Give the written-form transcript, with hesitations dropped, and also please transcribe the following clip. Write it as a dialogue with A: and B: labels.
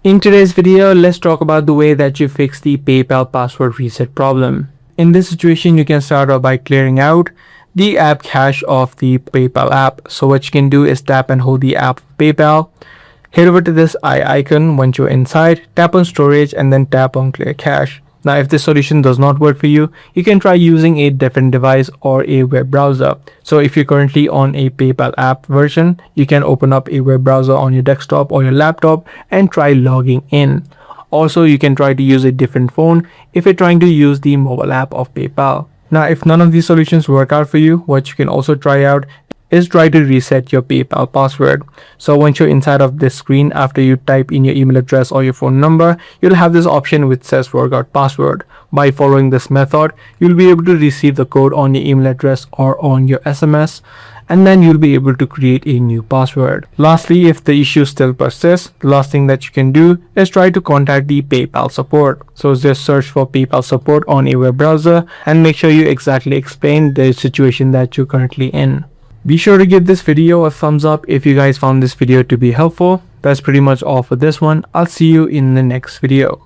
A: In today's video, let's talk about the way that you fix the PayPal password reset problem. In this situation, you can start off by clearing out the app cache of the PayPal app. So what you can do is tap and hold the app of PayPal. Head over to this eye icon. Once you're inside, tap on storage and then tap on clear cache. Now, if this solution does not work for you, you can try using a different device or a web browser. So if you're currently on a PayPal app version, you can open up a web browser on your desktop or your laptop and try logging in. Also, you can try to use a different phone if you're trying to use the mobile app of PayPal. Now, if none of these solutions work out for you, what you can also try out is try to reset your PayPal password. So once you're inside of this screen, after you type in your email address or your phone number, you'll have this option which says forgot password. By following this method, you'll be able to receive the code on your email address or on your SMS, and then you'll be able to create a new password. Lastly, if the issue still persists, the last thing that you can do is try to contact the PayPal support. So just search for PayPal support on a web browser and make sure you exactly explain the situation that you're currently in. Be sure to give this video a thumbs up if you guys found this video to be helpful. That's pretty much all for this one. I'll see you in the next video.